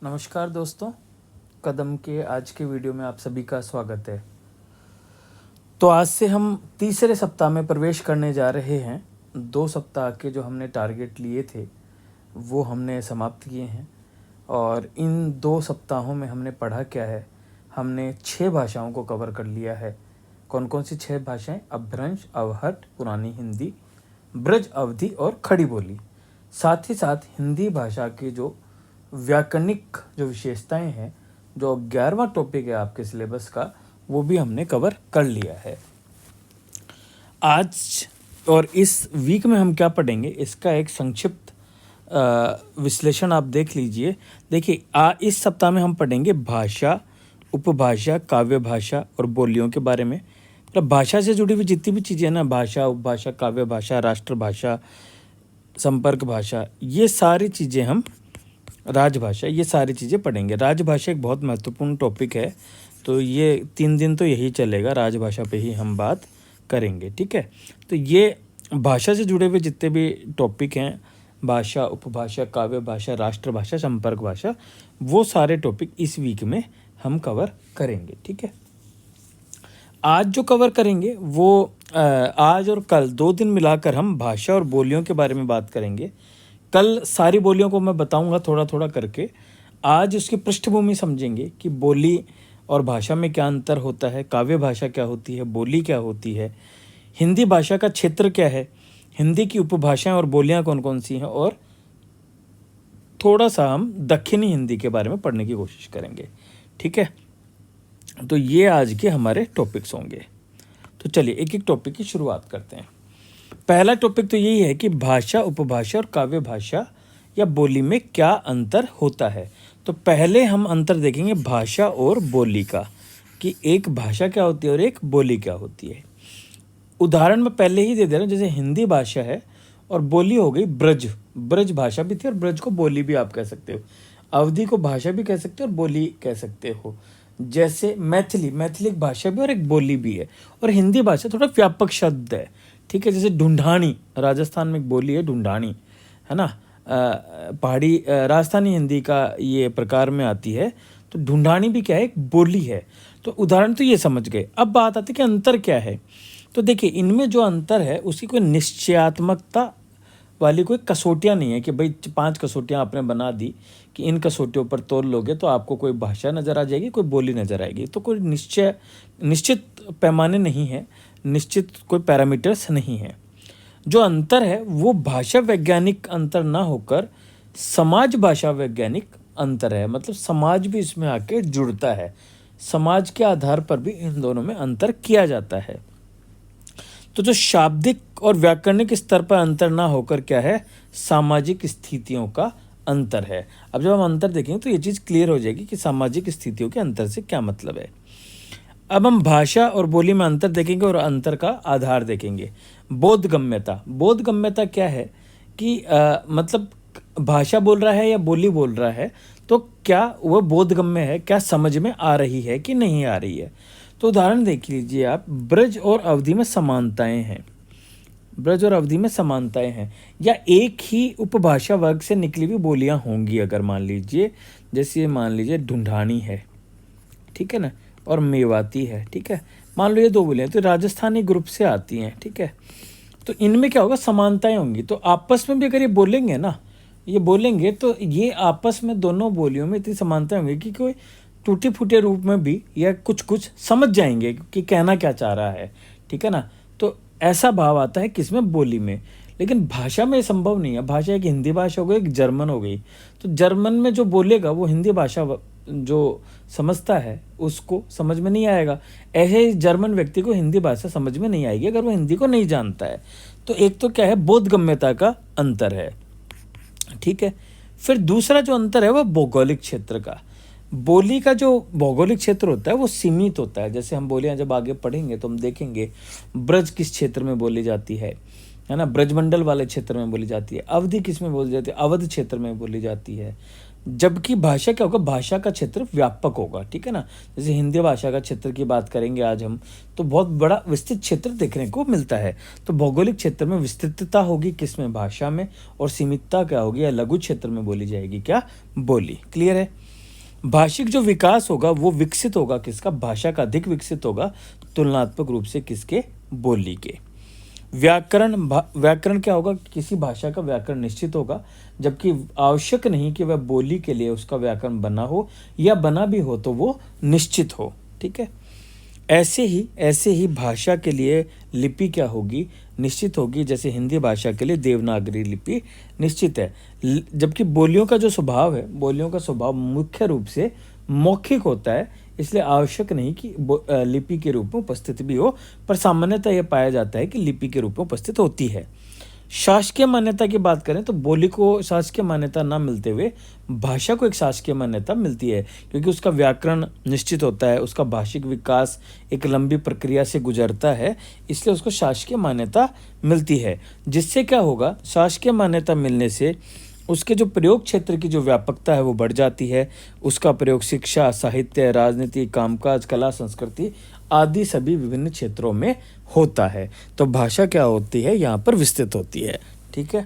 नमस्कार दोस्तों, कदम के आज के वीडियो में आप सभी का स्वागत है। तो आज से हम तीसरे सप्ताह में प्रवेश करने जा रहे हैं। 2 सप्ताह के जो हमने टारगेट लिए थे वो हमने समाप्त किए हैं और इन 2 सप्ताहों में हमने पढ़ा क्या है। हमने 6 भाषाओं को कवर कर लिया है। कौन कौन सी 6 भाषाएं? अपभ्रंश, अवहट, पुरानी हिंदी, ब्रज, अवधी और खड़ी बोली। साथ ही साथ हिंदी भाषा के जो व्याकरणिक जो विशेषताएं हैं, जो 11वां टॉपिक है आपके सिलेबस का, वो भी हमने कवर कर लिया है। आज और इस वीक में हम क्या पढ़ेंगे, इसका एक संक्षिप्त विश्लेषण आप देख लीजिए। देखिए, इस सप्ताह में हम पढ़ेंगे भाषा, उपभाषा, काव्य भाषा और बोलियों के बारे में। मतलब भाषा से जुड़ी हुई जितनी भी चीज़ें हैं ना, भाषा, उपभाषा, काव्य भाषा, राष्ट्रभाषा, संपर्क भाषा, ये सारी चीज़ें हम, राजभाषा, ये सारी चीज़ें पढ़ेंगे। राजभाषा एक बहुत महत्वपूर्ण टॉपिक है, तो ये 3 दिन तो यही चलेगा, राजभाषा पे ही हम बात करेंगे, ठीक है। तो ये भाषा से जुड़े हुए जितने भी टॉपिक हैं, भाषा, उपभाषा, काव्य भाषा, राष्ट्रभाषा, संपर्क भाषा, वो सारे टॉपिक इस वीक में हम कवर करेंगे, ठीक है। आज जो कवर करेंगे वो आज और कल 2 दिन मिलाकर हम भाषा और बोलियों के बारे में बात करेंगे। कल सारी बोलियों को मैं बताऊंगा थोड़ा थोड़ा करके। आज उसकी पृष्ठभूमि समझेंगे कि बोली और भाषा में क्या अंतर होता है, काव्य भाषा क्या होती है, बोली क्या होती है, हिंदी भाषा का क्षेत्र क्या है, हिंदी की उपभाषाएं और बोलियां कौन कौन सी हैं, और थोड़ा सा हम दक्षिणी हिंदी के बारे में पढ़ने की कोशिश करेंगे, ठीक है। तो ये आज के हमारे टॉपिक्स होंगे। तो चलिए एक एक टॉपिक की शुरुआत करते हैं। पहला टॉपिक तो यही है कि भाषा, उपभाषा और काव्य भाषा या बोली में क्या अंतर होता है। तो पहले हम अंतर देखेंगे भाषा और बोली का, कि एक भाषा क्या होती है और एक बोली क्या होती है। उदाहरण मैं पहले ही दे दे रहा हूँ। जैसे हिंदी भाषा है और बोली हो गई ब्रज। ब्रज भाषा भी थी और ब्रज को बोली भी आप कह सकते हो। अवधी को भाषा भी कह सकते हो और बोली कह सकते हो। जैसे मैथिली, मैथिली एक भाषा भी और एक बोली भी है। और हिंदी भाषा थोड़ा व्यापक शब्द है, ठीक है। जैसे ढूंढानी, राजस्थान में एक बोली है ढूंढानी, है ना, पहाड़ी राजस्थानी हिंदी का ये प्रकार में आती है। तो ढूंढानी भी क्या है, एक बोली है। तो उदाहरण तो ये समझ गए। अब बात आती है कि अंतर क्या है। तो देखिए, इनमें जो अंतर है उसकी कोई निश्चयात्मकता वाली कोई कसौटियाँ नहीं है कि भाई 5 कसौटियाँ आपने बना दी कि इन कसौटियों पर तोल लोगे तो आपको कोई भाषा नज़र आ जाएगी, कोई बोली नज़र आएगी। तो कोई निश्चित पैमाने नहीं है, निश्चित कोई पैरामीटर्स नहीं है। जो अंतर है वो भाषा वैज्ञानिक अंतर ना होकर समाज भाषा वैज्ञानिक अंतर है। मतलब समाज भी इसमें आके जुड़ता है, समाज के आधार पर भी इन दोनों में अंतर किया जाता है। तो जो शाब्दिक और व्याकरणिक स्तर पर अंतर ना होकर क्या है, सामाजिक स्थितियों का अंतर है। अब जब हम अंतर देखेंगे तो ये चीज़ क्लियर हो जाएगी कि सामाजिक स्थितियों के अंतर से क्या मतलब है। अब हम भाषा और बोली में अंतर देखेंगे और अंतर का आधार देखेंगे। बोधगम्यता, बोधगम्यता क्या है कि मतलब भाषा बोल रहा है या बोली बोल रहा है तो क्या वह बोधगम्य है, क्या समझ में आ रही है कि नहीं आ रही है। तो उदाहरण देख लीजिए आप, ब्रज और अवधी में समानताएं हैं, ब्रज और अवधी में समानताएं हैं, या एक ही उपभाषा वर्ग से निकली हुई बोलियां होंगी। अगर मान लीजिए, जैसे मान लीजिए ढूंढानी है, ठीक है ना, और मेवाती है, ठीक है, मान लो ये 2 बोलियां तो राजस्थानी ग्रुप से आती हैं, ठीक है। तो इनमें क्या होगा, समानताएं होंगी। तो आपस में भी अगर ये बोलेंगे ना, ये बोलेंगे तो ये आपस में दोनों बोलियों में इतनी समानताएं होंगी कि कोई टूटे फूटे रूप में भी या कुछ कुछ समझ जाएंगे कि कहना क्या चाह रहा है, ठीक है ना। तो ऐसा भाव आता है किसमें, बोली में। लेकिन भाषा में संभव नहीं है। भाषा एक हिंदी भाषा हो गई, एक जर्मन हो गई। तो जर्मन में जो बोलेगा वो हिंदी भाषा जो समझता है उसको समझ में नहीं आएगा। ऐसे जर्मन व्यक्ति को हिंदी भाषा समझ में नहीं आएगी अगर वो हिंदी को नहीं जानता है। तो एक तो क्या है, बोधगम्यता का अंतर है, ठीक है। फिर दूसरा जो अंतर है वो भौगोलिक क्षेत्र का। बोली का जो भौगोलिक क्षेत्र होता है वो सीमित होता है। जैसे हम बोलियां जब आगे पढ़ेंगे तो हम देखेंगे ब्रज किस क्षेत्र में बोली जाती है, है ना, ब्रजमंडल वाले क्षेत्र में बोली जाती है। अवधि किस में बोली जाती है? अवध क्षेत्र में बोली जाती है। जबकि भाषा क्या होगा? भाषा का क्षेत्र व्यापक होगा, ठीक है ना। जैसे हिंदी भाषा का क्षेत्र की बात करेंगे आज हम, तो बहुत बड़ा विस्तृत क्षेत्र देखने को मिलता है। तो भौगोलिक क्षेत्र में विस्तृतता होगी किसमें? भाषा में। और सीमितता क्या होगी? या लघु क्षेत्र में बोली जाएगी क्या? बोली। क्लियर है। भाषिक जो विकास होगा वो विकसित होगा किसका? भाषा का अधिक विकसित होगा तुलनात्मक रूप से किसके? बोली के। व्याकरण क्या होगा? किसी भाषा का व्याकरण निश्चित होगा, जबकि आवश्यक नहीं कि वह बोली के लिए उसका व्याकरण बना हो, या बना भी हो तो वो निश्चित हो, ठीक है। ऐसे ही भाषा के लिए लिपि क्या होगी? निश्चित होगी। जैसे हिंदी भाषा के लिए देवनागरी लिपि निश्चित है, जबकि बोलियों का जो स्वभाव है, बोलियों का स्वभाव मुख्य रूप से मौखिक होता है, इसलिए आवश्यक नहीं कि लिपि के रूप में उपस्थित भी हो, पर सामान्यतः यह पाया जाता है कि लिपि के रूप में उपस्थित होती है। शासकीय मान्यता की बात करें तो बोली को शासकीय मान्यता ना मिलते हुए भाषा को एक शासकीय मान्यता मिलती है, क्योंकि उसका व्याकरण निश्चित होता है, उसका भाषिक विकास एक लंबी प्रक्रिया से गुजरता है, इसलिए उसको शासकीय मान्यता मिलती है। जिससे क्या होगा? शासकीय मान्यता मिलने से उसके जो प्रयोग क्षेत्र की जो व्यापकता है वो बढ़ जाती है। उसका प्रयोग शिक्षा, साहित्य, राजनीति, कामकाज, कला, संस्कृति आदि सभी विभिन्न क्षेत्रों में होता है। तो भाषा क्या होती है? यहाँ पर विस्तृत होती है, ठीक है।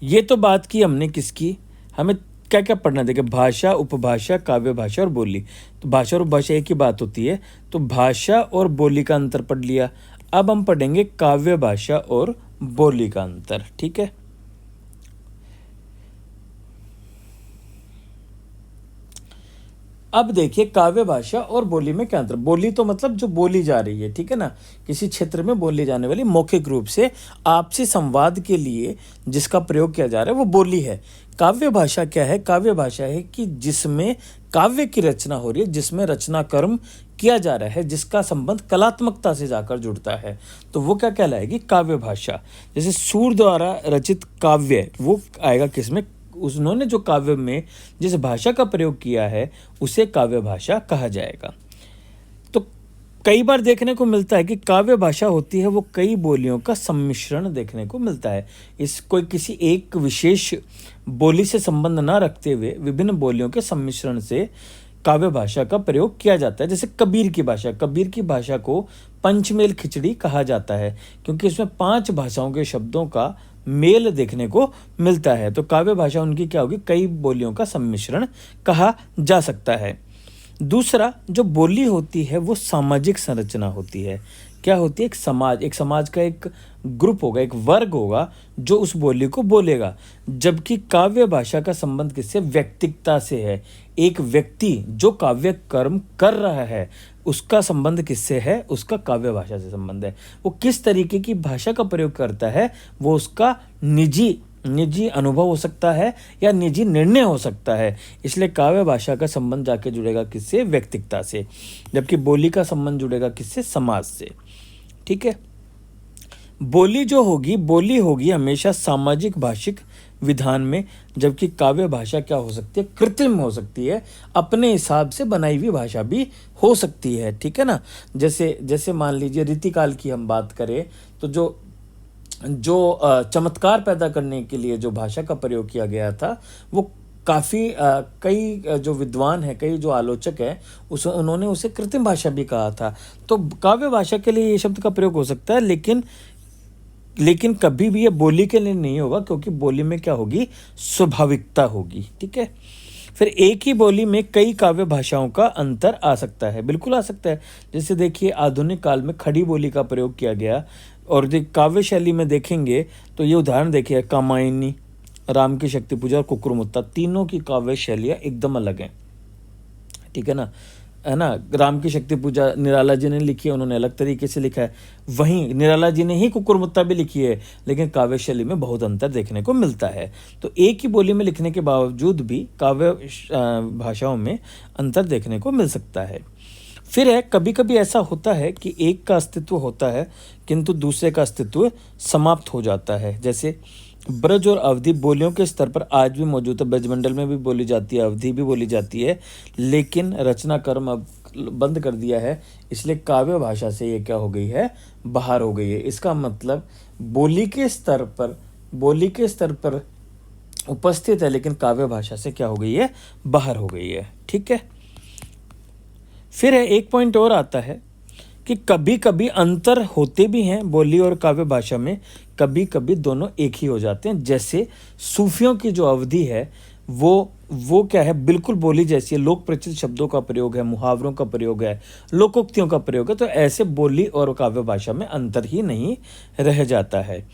ये तो बात की हमने किसकी? हमें क्या क्या पढ़ना? देखिए, भाषा, उपभाषा, काव्य भाषा और बोली। तो भाषा और उपभाषा एक ही बात होती है, तो भाषा और बोली का अंतर पढ़ लिया। अब हम पढ़ेंगे काव्य भाषा और बोली का अंतर, ठीक है। अब देखिए काव्य भाषा और बोली में क्या अंतर? बोली तो मतलब जो बोली जा रही है, ठीक है ना, किसी क्षेत्र में बोली जाने वाली मौखिक रूप से आपसी संवाद के लिए जिसका प्रयोग किया जा रहा है वो बोली है। काव्य भाषा क्या है? काव्य भाषा है कि जिसमें काव्य की रचना हो रही है, जिसमें रचना कर्म किया जा रहा है, जिसका संबंध कलात्मकता से जाकर जुड़ता है, तो वो क्या कहलाएगी? काव्य भाषा। जैसे सूर द्वारा रचित काव्य वो आएगा किसमें? उन्होंने जो काव्य में जिस भाषा का प्रयोग किया है उसे काव्य भाषा कहा जाएगा। तो कई बार देखने को मिलता है कि काव्य भाषा होती है वो कई बोलियों का सम्मिश्रण देखने को मिलता है। इस कोई किसी एक विशेष बोली से संबंध ना रखते हुए विभिन्न बोलियों के सम्मिश्रण से काव्य भाषा का प्रयोग किया जाता है। जैसे कबीर की भाषा को पंचमेल खिचड़ी कहा जाता है, क्योंकि इसमें 5 भाषाओं के शब्दों का मेल देखने को मिलता है। तो काव्य भाषा उनकी क्या होगी? कई बोलियों का सम्मिश्रण कहा जा सकता है। दूसरा, जो बोली होती है वो सामाजिक संरचना होती है। क्या होती है? एक समाज का एक ग्रुप होगा, एक वर्ग होगा जो उस बोली को बोलेगा। जबकि काव्य भाषा का संबंध किससे? व्यक्तिकता से है। एक व्यक्ति जो काव्य कर्म कर रहा है उसका संबंध किससे है? उसका काव्य भाषा से संबंध है। वो किस तरीके की भाषा का प्रयोग करता है वो उसका निजी अनुभव हो सकता है या निजी निर्णय हो सकता है। इसलिए काव्य भाषा का संबंध जाके जुड़ेगा किससे? व्यक्तिकता से। जबकि बोली का संबंध जुड़ेगा किससे? समाज से, ठीक है। बोली होगी हमेशा सामाजिक भाषिक विधान में, जबकि काव्य भाषा क्या हो सकती है? कृत्रिम हो सकती है, अपने हिसाब से बनाई हुई भाषा भी हो सकती है, ठीक है ना। जैसे मान लीजिए रीतिकाल की हम बात करें तो जो चमत्कार पैदा करने के लिए जो भाषा का प्रयोग किया गया था वो काफ़ी कई जो विद्वान हैं, कई जो आलोचक हैं उन्होंने उसे कृत्रिम भाषा भी कहा था। तो काव्य भाषा के लिए ये शब्द का प्रयोग हो सकता है, लेकिन कभी भी ये बोली के लिए नहीं होगा, क्योंकि बोली में क्या होगी? स्वाभाविकता होगी, ठीक है। फिर एक ही बोली में कई काव्य भाषाओं का अंतर आ सकता है, बिल्कुल आ सकता है। जैसे देखिए आधुनिक काल में खड़ी बोली का प्रयोग किया गया, और काव्य शैली में देखेंगे तो ये उदाहरण देखिए, कामायनी, राम की शक्ति पूजा और कुकुरमुत्ता, तीनों की काव्य शैलियाँ एकदम अलग हैं, ठीक है ना। राम की शक्ति पूजा निराला जी ने लिखी है, उन्होंने अलग तरीके से लिखा है। वहीं निराला जी ने ही कुकुरमुत्ता भी लिखी है, लेकिन काव्य शैली में बहुत अंतर देखने को मिलता है। तो एक ही बोली में लिखने के बावजूद भी काव्य भाषाओं में अंतर देखने को मिल सकता है। फिर है कभी कभी ऐसा होता है कि एक का अस्तित्व होता है किंतु दूसरे का अस्तित्व समाप्त हो जाता है। जैसे ब्रज और अवधि बोलियों के स्तर पर आज भी मौजूद है, ब्रजमंडल में भी बोली जाती है, अवधि भी बोली जाती है, लेकिन रचना कर्म अब बंद कर दिया है, इसलिए काव्य भाषा से ये क्या हो गई है? बाहर हो गई है। इसका मतलब बोली के स्तर पर उपस्थित है, लेकिन काव्य भाषा से क्या हो गई है, बाहर हो गई है। ठीक है। फिर है एक पॉइंट और आता है कि कभी कभी अंतर होते भी हैं बोली और काव्य भाषा में, कभी कभी दोनों एक ही हो जाते हैं। जैसे सूफियों की जो अवधि है वो क्या है, बिल्कुल बोली जैसी है, लोक प्रचलित शब्दों का प्रयोग है, मुहावरों का प्रयोग है, लोकोक्तियों का प्रयोग है। तो ऐसे बोली और काव्य भाषा में अंतर ही नहीं रह जाता है।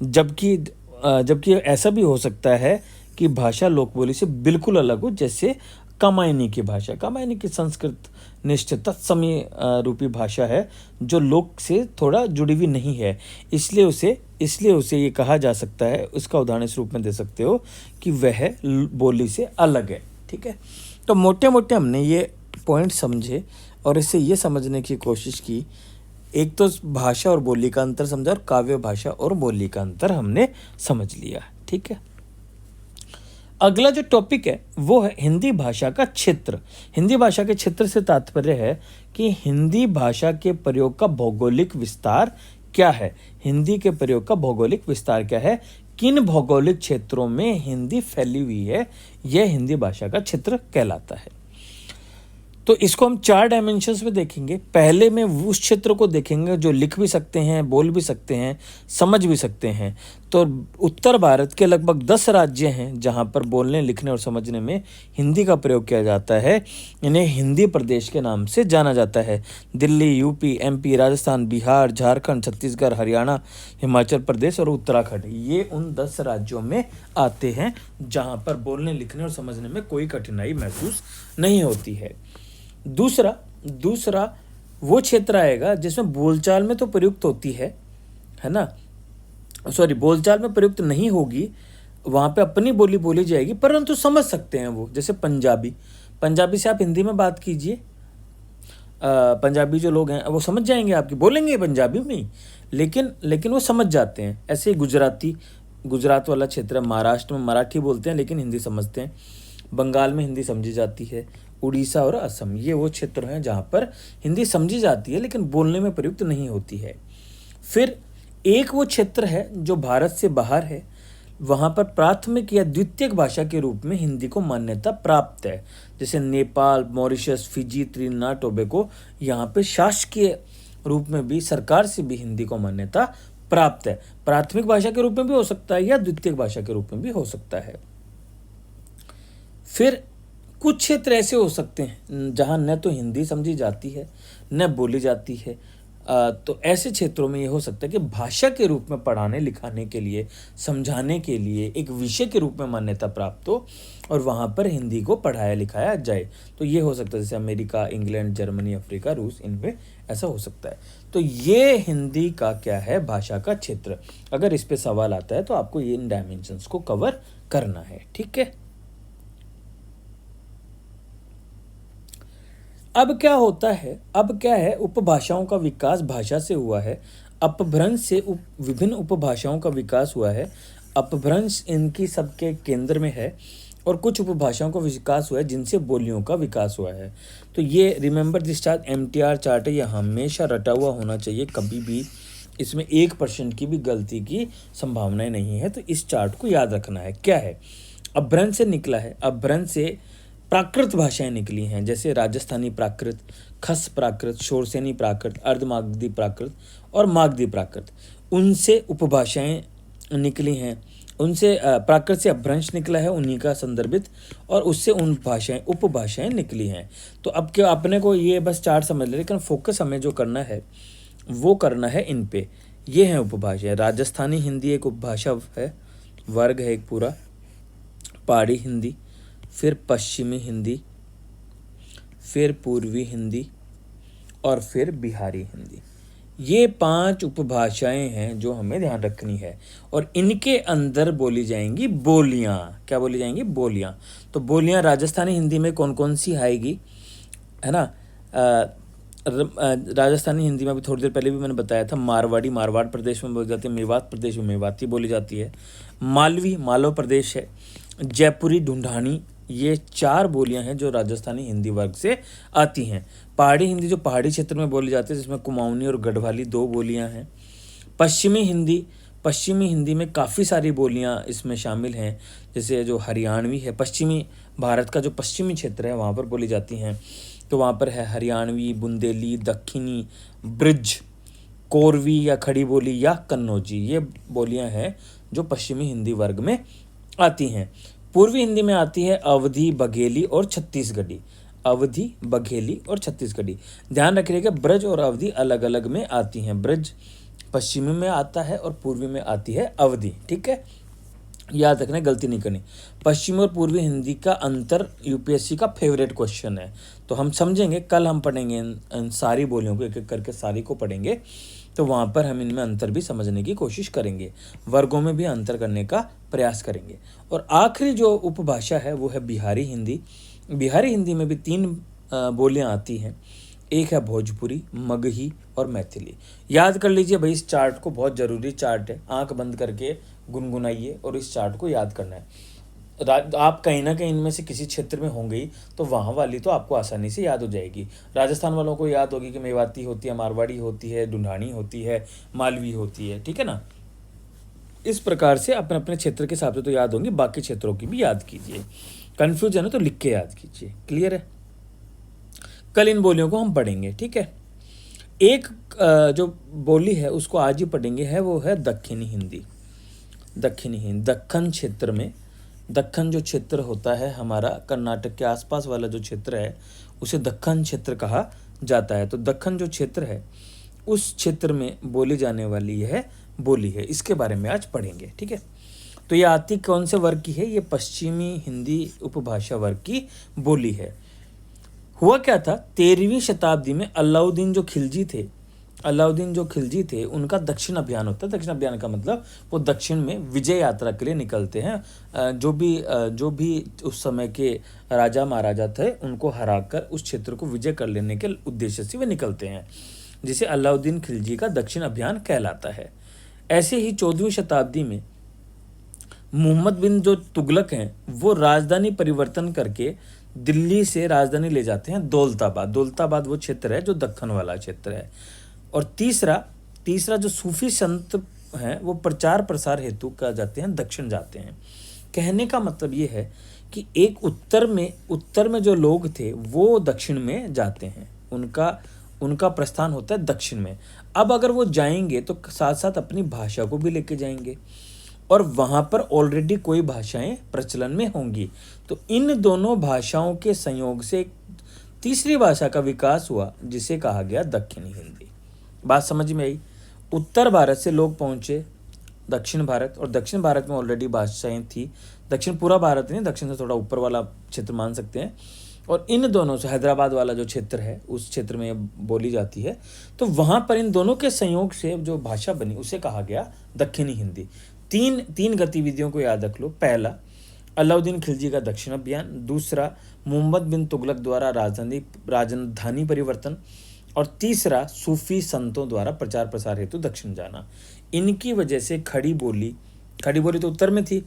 जबकि ऐसा भी हो सकता है कि भाषा लोक बोली से बिल्कुल अलग हो, जैसे कामायनी की भाषा। कामायनी की संस्कृत निष्ठ तत्समय रूपी भाषा है जो लोक से थोड़ा जुड़ी हुई नहीं है, इसलिए उसे ये कहा जा सकता है, उसका उदाहरण इस रूप में दे सकते हो कि वह बोली से अलग है। ठीक है। तो मोटे मोटे हमने ये पॉइंट समझे और इससे ये समझने की कोशिश की, एक तो भाषा और बोली का अंतर समझा और काव्य भाषा और बोली का अंतर हमने समझ लिया। ठीक है। अगला जो टॉपिक है वो है हिंदी भाषा का क्षेत्र। हिंदी भाषा के क्षेत्र से तात्पर्य है कि हिंदी भाषा के प्रयोग का भौगोलिक विस्तार क्या है। हिंदी के प्रयोग का भौगोलिक विस्तार क्या है, किन भौगोलिक क्षेत्रों में हिंदी फैली हुई है, यह हिंदी भाषा का क्षेत्र कहलाता है। तो इसको हम 4 डायमेंशंस में देखेंगे। पहले में उस क्षेत्र को देखेंगे जो लिख भी सकते हैं, बोल भी सकते हैं, समझ भी सकते हैं। तो उत्तर भारत के लगभग 10 राज्य हैं जहां पर बोलने, लिखने और समझने में हिंदी का प्रयोग किया जाता है। इन्हें हिंदी प्रदेश के नाम से जाना जाता है। दिल्ली, यूपी, एमपी, राजस्थान, बिहार, झारखंड, छत्तीसगढ़, हरियाणा, हिमाचल प्रदेश और उत्तराखंड, ये उन 10 राज्यों में आते हैं जहाँ पर बोलने, लिखने और समझने में कोई कठिनाई महसूस नहीं होती है। दूसरा वो क्षेत्र आएगा जिसमें बोलचाल में तो प्रयुक्त होती है ना, बोलचाल में प्रयुक्त नहीं होगी, वहाँ पे अपनी बोली बोली जाएगी, परंतु समझ सकते हैं वो। जैसे पंजाबी से आप हिंदी में बात कीजिए, पंजाबी जो लोग हैं वो समझ जाएंगे आपकी, बोलेंगे पंजाबी में, लेकिन वो समझ जाते हैं। ऐसे ही गुजरात वाला क्षेत्र, महाराष्ट्र में मराठी बोलते हैं लेकिन हिंदी समझते हैं। बंगाल में हिंदी समझी जाती है। उड़ीसा और असम, ये वो क्षेत्र हैं जहाँ पर हिंदी समझी जाती है लेकिन बोलने में प्रयुक्त नहीं होती है। फिर एक वो क्षेत्र है जो भारत से बाहर है, वहाँ पर प्राथमिक या द्वितीयक भाषा के रूप में हिंदी को मान्यता प्राप्त है। जैसे Nepal, Mauritius, Fiji, Trinidad Tobago, यहाँ पे शासकीय रूप में भी, सरकार से भी हिंदी को मान्यता प्राप्त है। प्राथमिक भाषा के रूप में भी हो सकता है या द्वितीयक भाषा के रूप में भी हो सकता है। फिर कुछ क्षेत्र ऐसे हो सकते हैं जहाँ न तो हिंदी समझी जाती है न बोली जाती है। तो ऐसे क्षेत्रों में ये हो सकता है कि भाषा के रूप में पढ़ाने लिखाने के लिए, समझाने के लिए एक विषय के रूप में मान्यता प्राप्त हो और वहाँ पर हिंदी को पढ़ाया लिखाया जाए। तो ये हो सकता है, जैसे अमेरिका, इंग्लैंड, जर्मनी, अफ्रीका, रूस, इनमें ऐसा हो सकता है। तो ये हिंदी का क्या है, भाषा का क्षेत्र। अगर इस पे सवाल आता है तो आपको इन डायमेंशंस को कवर करना है। ठीक है। अब क्या है, उपभाषाओं का विकास भाषा से हुआ है, अपभ्रंश से विभिन्न उपभाषाओं का विकास हुआ है। अपभ्रंश इनकी सबके केंद्र में है और कुछ उपभाषाओं का विकास हुआ है जिनसे बोलियों का विकास हुआ है। तो ये remember this chart, MTR chart है, यह हमेशा रटा हुआ होना चाहिए, कभी भी इसमें 1% की भी गलती की संभावनाएं नहीं है। तो इस चार्ट को याद रखना है। क्या है, अपभ्रंश से निकला है। अपभ्रंश से प्राकृत भाषाएं निकली हैं, जैसे राजस्थानी प्राकृत, खस प्राकृत, शोरसेनी प्राकृत, अर्धमागधी प्राकृत और मागधी प्राकृत। उनसे उपभाषाएं निकली हैं, उनसे प्राकृत से अपभ्रंश निकला है, उन्हीं का संदर्भित, और उससे उन भाषाएं उपभाषाएं निकली हैं। तो अब क्या, अपने को ये बस चार्ट समझ ले, लेकिन फोकस हमें जो करना है वो करना है इन पे। ये हैं उपभाषाएं। राजस्थानी हिंदी एक उपभाषा है, वर्ग है एक पूरा। पहाड़ी हिंदी, फिर पश्चिमी हिंदी, फिर पूर्वी हिंदी और फिर बिहारी हिंदी। ये 5 उपभाषाएं हैं जो हमें ध्यान रखनी है और इनके अंदर बोली जाएंगी बोलियां। क्या बोली जाएंगी? बोलियां। तो बोलियां राजस्थानी हिंदी में कौन कौन सी आएगी, है ना? राजस्थानी हिंदी में अभी थोड़ी देर पहले भी मैंने बताया था, मारवाड़ी मारवाड़ प्रदेश में बोली जाती है, मेवात प्रदेश में मेवाती बोली जाती है, मालवी मालव प्रदेश है, जयपुरी ढूंढानी, ये 4 बोलियां हैं जो राजस्थानी हिंदी वर्ग से आती हैं। पहाड़ी हिंदी जो पहाड़ी क्षेत्र में बोली जाती है, जिसमें कुमाऊनी और गढ़वाली 2 बोलियां हैं। पश्चिमी हिंदी पश्चिमी हिंदी में काफ़ी सारी बोलियां इसमें शामिल हैं, जैसे जो हरियाणवी है, पश्चिमी भारत का जो पश्चिमी क्षेत्र है वहाँ पर बोली जाती हैं। तो वहाँ पर है हरियाणवी, बुंदेली, दक्षिणी, ब्रिज, कोरवी या खड़ी बोली या कन्नौजी, ये बोलियां हैं जो पश्चिमी हिंदी वर्ग में आती हैं। पूर्वी हिंदी में आती है अवधी, बघेली और छत्तीसगढ़ी। अवधी, बघेली और छत्तीसगढ़ी। ध्यान रखिएगा ब्रज और अवधी अलग अलग में आती हैं। ब्रज पश्चिमी में आता है और पूर्वी में आती है अवधी। ठीक है, याद रखना, गलती नहीं करनी। पश्चिमी और पूर्वी हिंदी का अंतर यूपीएससी का फेवरेट क्वेश्चन है, तो हम समझेंगे। कल हम पढ़ेंगे इन सारी बोलियों को, एक एक करके सारी को पढ़ेंगे, तो वहाँ पर हम इनमें अंतर भी समझने की कोशिश करेंगे, वर्गों में भी अंतर करने का प्रयास करेंगे। और आखिरी जो उपभाषा है वो है बिहारी हिंदी। बिहारी हिंदी में भी 3 बोलियां आती हैं। एक है भोजपुरी, मगही और मैथिली। याद कर लीजिए भाई, इस चार्ट को, बहुत ज़रूरी चार्ट है, आंख बंद करके गुनगुनाइए और इस चार्ट को याद करना है। आप कहीं ना कहीं इनमें से किसी क्षेत्र में होंगे ही, तो वहाँ वाली तो आपको आसानी से याद हो जाएगी। राजस्थान वालों को याद होगी कि मेवाती होती है, मारवाड़ी होती है, ढूंढानी होती है, मालवी होती है। ठीक है ना, इस प्रकार से अपने अपने क्षेत्र के हिसाब से तो याद होंगी, बाकी क्षेत्रों की भी याद कीजिए। कन्फ्यूज है ना तो लिख के याद कीजिए। क्लियर है, कल इन बोलियों को हम पढ़ेंगे। ठीक है, एक जो बोली है उसको आज ही पढ़ेंगे, है वो है दक्षिणी हिंदी। दक्षिणी हिंदी, दक्कन क्षेत्र में, दक्कन जो क्षेत्र होता है हमारा, कर्नाटक के आसपास वाला जो क्षेत्र है उसे दक्कन क्षेत्र कहा जाता है। तो दक्कन जो क्षेत्र है उस क्षेत्र में बोली जाने वाली यह बोली है, इसके बारे में आज पढ़ेंगे। ठीक है, तो ये आती कौन से वर्ग की है? ये पश्चिमी हिंदी उपभाषा वर्ग की बोली है। हुआ क्या था, 13वीं शताब्दी में अलाउद्दीन जो खिलजी थे उनका दक्षिण अभियान होता है। दक्षिण अभियान का मतलब वो दक्षिण में विजय यात्रा के लिए निकलते हैं। जो भी उस समय के राजा महाराजा थे उनको हराकर उस क्षेत्र को विजय कर लेने के उद्देश्य से वे निकलते हैं, जिसे अलाउद्दीन खिलजी का दक्षिण अभियान कहलाता है। ऐसे ही 14वीं शताब्दी में मोहम्मद बिन जो तुगलक हैं वो राजधानी परिवर्तन करके दिल्ली से राजधानी ले जाते हैं दौलताबाद वो क्षेत्र है जो दक्कन वाला क्षेत्र है। और तीसरा जो सूफी संत हैं वो प्रचार प्रसार हेतु क्या जाते हैं, दक्षिण जाते हैं। कहने का मतलब ये है कि एक उत्तर में जो लोग थे वो दक्षिण में जाते हैं, उनका प्रस्थान होता है दक्षिण में। अब अगर वो जाएंगे तो साथ साथ अपनी भाषा को भी लेके जाएंगे और वहाँ पर ऑलरेडी कोई भाषाएं प्रचलन में होंगी, तो इन दोनों भाषाओं के संयोग से एक तीसरी भाषा का विकास हुआ जिसे कहा गया दक्षिणी हिंदी। बात समझ में आई? उत्तर भारत से लोग पहुँचे दक्षिण भारत, और दक्षिण भारत में ऑलरेडी भाषाएं थी। दक्षिण पूरा भारत नहीं, दक्षिण से थोड़ा ऊपर वाला क्षेत्र मान सकते हैं। और इन दोनों से हैदराबाद वाला जो क्षेत्र है उस क्षेत्र में बोली जाती है, तो वहाँ पर इन दोनों के संयोग से जो भाषा बनी उसे कहा गया दक्षिणी हिंदी। तीन गतिविधियों को याद रख लो। पहला, अलाउद्दीन खिलजी का दक्षिण अभियान। दूसरा, मोहम्मद बिन तुगलक द्वारा राजधानी परिवर्तन। और तीसरा, सूफी संतों द्वारा प्रचार प्रसार हेतु दक्षिण जाना। इनकी वजह से खड़ी बोली तो उत्तर में थी,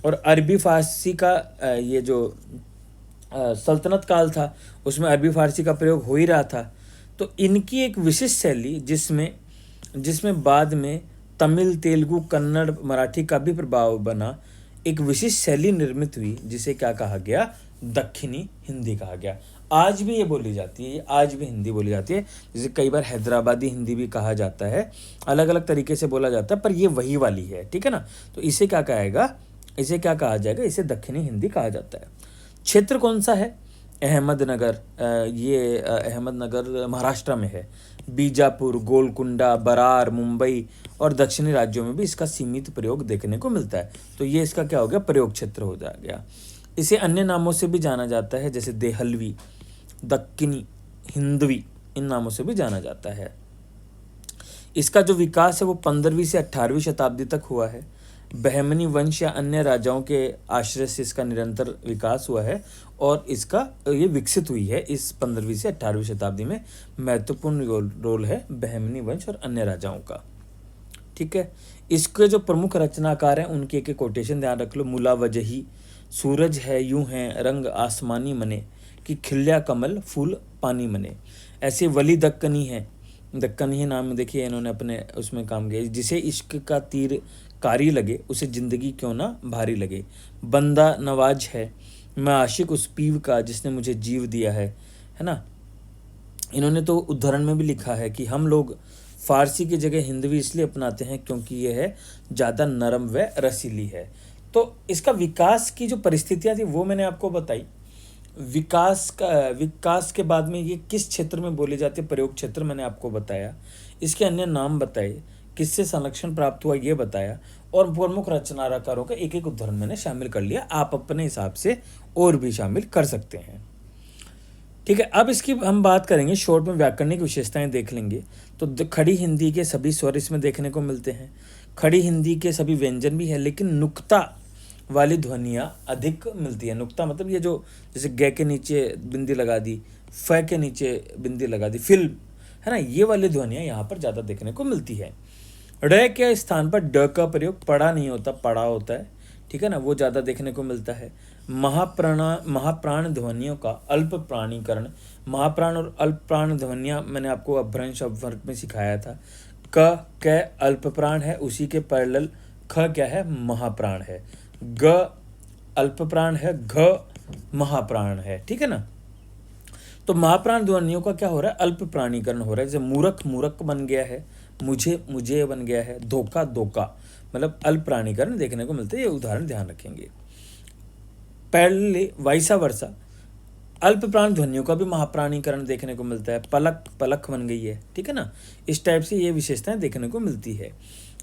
और अरबी फारसी का ये जो सल्तनत काल था उसमें अरबी फारसी का प्रयोग हो ही रहा था। तो इनकी एक विशिष्ट शैली जिसमें बाद में तमिल, तेलुगु, कन्नड़, मराठी का भी प्रभाव बना, एक विशिष्ट शैली निर्मित हुई जिसे क्या कहा गया, दक्षिणी हिंदी कहा गया। आज भी ये बोली जाती है, आज भी हिंदी बोली जाती है, जिसे कई बार हैदराबादी हिंदी भी कहा जाता है, अलग अलग तरीके से बोला जाता है, पर ये वही वाली है। ठीक है ना, तो इसे क्या कहा जाएगा, इसे दक्षिणी हिंदी कहा जाता है। क्षेत्र कौन सा है? अहमदनगर। ये अहमदनगर महाराष्ट्र में है। बीजापुर, गोलकुंडा, बरार, मुंबई और दक्षिणी राज्यों में भी इसका सीमित प्रयोग देखने को मिलता है। तो ये इसका क्या हो गया, प्रयोग क्षेत्र हो गया। इसे अन्य नामों से भी जाना जाता है, जैसे देहलवी, दक्कनी, हिंदवी, इन नामों से भी जाना जाता है। इसका जो विकास है वो 15वीं से 18वीं शताब्दी तक हुआ है। बहमनी वंश या अन्य राजाओं के आश्रय से इसका निरंतर विकास हुआ है, और ये विकसित हुई है इस 15वीं से 18वीं शताब्दी में। महत्वपूर्ण रोल है बहमनी वंश और अन्य राजाओं का। ठीक है, इसके जो प्रमुख रचनाकार हैं उनके एक कोटेशन ध्यान रख लो। मुला वजही, सूरज है यूं है रंग आसमानी मने, कि खिल्या कमल फूल पानी मने। ऐसे वली दक्कनी है, दक्कन ही नाम देखिए इन्होंने अपने उसमें काम किया, जिसे इश्क का तीर कारी लगे उसे ज़िंदगी क्यों ना भारी लगे, बंदा नवाज है मैं आशिक उस पीव का जिसने मुझे जीव दिया है ना। इन्होंने तो उद्धरण में भी लिखा है कि हम लोग फारसी की जगह हिंदवी इसलिए अपनाते हैं क्योंकि ये है ज़्यादा नरम व रसीली है। तो इसका विकास की जो परिस्थितियाँ थी वो मैंने आपको बताई। विकास के बाद में ये किस क्षेत्र में बोली जाती है, प्रयोग क्षेत्र मैंने आपको बताया, इसके अन्य नाम बताए, किससे संरक्षण प्राप्त हुआ ये बताया, और प्रमुख रचनाकारों का एक एक उदाहरण मैंने शामिल कर लिया। आप अपने हिसाब से और भी शामिल कर सकते हैं। ठीक है, अब इसकी हम बात करेंगे शॉर्ट में, व्याकरणिक विशेषताएं देख लेंगे। तो खड़ी हिंदी के सभी स्वर इसमें देखने को मिलते हैं, खड़ी हिंदी के सभी व्यंजन भी है, लेकिन नुक्ता वाली ध्वनियाँ अधिक मिलती है। नुक्ता मतलब ये जो जैसे ग के नीचे बिंदी लगा दी, फ के नीचे बिंदी लगा दी, फिल्म, है ना, ये वाली ध्वनियाँ यहाँ पर ज़्यादा देखने को मिलती है। ड़ के स्थान पर ड का प्रयोग पड़ा नहीं होता, पड़ा होता है, ठीक है ना, वो ज़्यादा देखने को मिलता है। महाप्राण ध्वनियों का अल्प प्राणीकरण, महाप्राण और अल्प प्राण ध्वनियाँ मैंने आपको अपभ्रंश अपवर्ग में सिखाया था। क अल्प प्राण है, उसी के पैरेलल ख क्या है, महाप्राण है, ग अल्प प्राण है, घ महाप्राण है, ठीक है ना। तो महाप्राण ध्वनियों का क्या हो रहा है, अल्प प्राणीकरण हो रहा है। जैसे मूर्ख मूर्ख बन गया है, मुझे मुझे बन गया है, धोखा धोखा, मतलब अल्प प्राणीकरण देखने को मिलते हैं। ये उदाहरण ध्यान रखेंगे। पहले वाइसा वर्षा, अल्प प्राण ध्वनियों का भी महाप्राणीकरण देखने को मिलता है। पलक पलक बन गई है, ठीक है ना, इस टाइप से ये विशेषताएं देखने को मिलती है।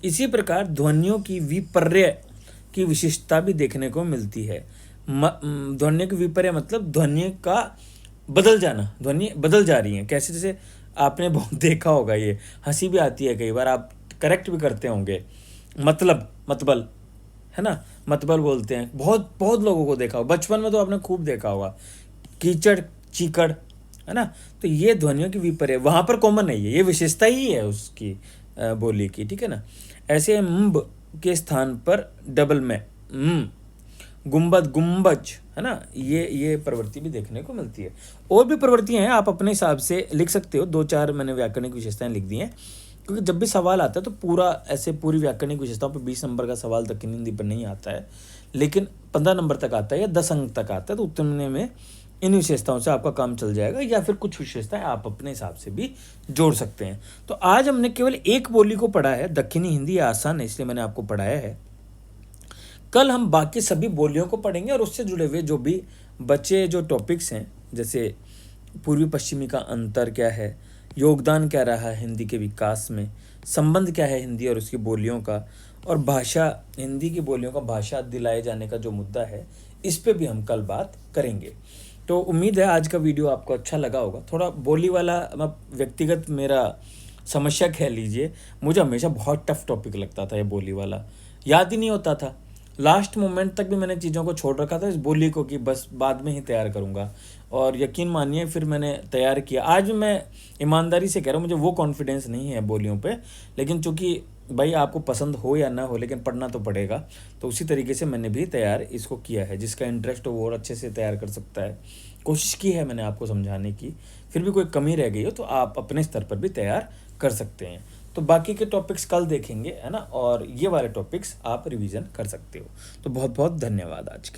इसी प्रकार ध्वनियों की विपर्य की विशिष्टता भी देखने को मिलती है। ध्वनि की विपर्य मतलब ध्वनि का बदल जाना, ध्वनि बदल जा रही है कैसे, जैसे आपने बहुत देखा होगा, ये हंसी भी आती है कई बार, आप करेक्ट भी करते होंगे, मतलब मतबल, है ना, मतबल बोलते हैं, बहुत बहुत लोगों को देखा हो, बचपन में तो आपने खूब देखा होगा, कीचड़ चीकड़, है ना। तो ये ध्वनियों की विपर्य वहाँ पर कॉमन नहीं है, ये विशेषता ही है उसकी बोली की, ठीक है ना। ऐसे म्ब के स्थान पर डबल में गुम्बद गुम्बज, है ना, ये प्रवृत्ति भी देखने को मिलती है। और भी प्रवृत्तियाँ हैं, आप अपने हिसाब से लिख सकते हो। 2-4 मैंने व्याकरणिक विशेषताएं लिख दी हैं, क्योंकि जब भी सवाल आता है तो पूरा ऐसे पूरी व्याकरणिक विशेषताओं पर 20 नंबर का सवाल दक्षिण हिंदी पर नहीं आता है, लेकिन 15 नंबर तक आता है या 10 अंक तक आता है। तो उतने में इन विशेषताओं से आपका काम चल जाएगा, या फिर कुछ विशेषताएं आप अपने हिसाब से भी जोड़ सकते हैं। तो आज हमने केवल एक बोली को पढ़ा है, दक्षिणी हिंदी आसान है इसलिए मैंने आपको पढ़ाया है। कल हम बाकी सभी बोलियों को पढ़ेंगे और उससे जुड़े हुए जो भी बचे जो टॉपिक्स हैं, जैसे पूर्वी पश्चिमी का अंतर क्या है, योगदान क्या रहा है हिंदी के विकास में, संबंध क्या है हिंदी और उसकी बोलियों का, और भाषा, हिंदी की बोलियों का भाषा दिलाए जाने का जो मुद्दा है, इस पे भी हम कल बात करेंगे। तो उम्मीद है आज का वीडियो आपको अच्छा लगा होगा। थोड़ा बोली वाला व्यक्तिगत मेरा समस्या कह लीजिए, मुझे हमेशा बहुत टफ टॉपिक लगता था ये बोली वाला, याद ही नहीं होता था। लास्ट मोमेंट तक भी मैंने चीज़ों को छोड़ रखा था इस बोली को कि बस बाद में ही तैयार करूँगा, और यकीन मानिए फिर मैंने तैयार किया। आज मैं ईमानदारी से कह रहा हूँ, मुझे वो कॉन्फिडेंस नहीं है बोलियों पे, लेकिन चूँकि भाई आपको पसंद हो या ना हो, लेकिन पढ़ना तो पड़ेगा, तो उसी तरीके से मैंने भी तैयार इसको किया है। जिसका इंटरेस्ट हो वो और अच्छे से तैयार कर सकता है। कोशिश की है मैंने आपको समझाने की, फिर भी कोई कमी रह गई हो तो आप अपने स्तर पर भी तैयार कर सकते हैं। तो बाकी के टॉपिक्स कल देखेंगे, है ना, और ये वाले टॉपिक्स आप रिवीजन कर सकते हो। तो बहुत बहुत धन्यवाद आज के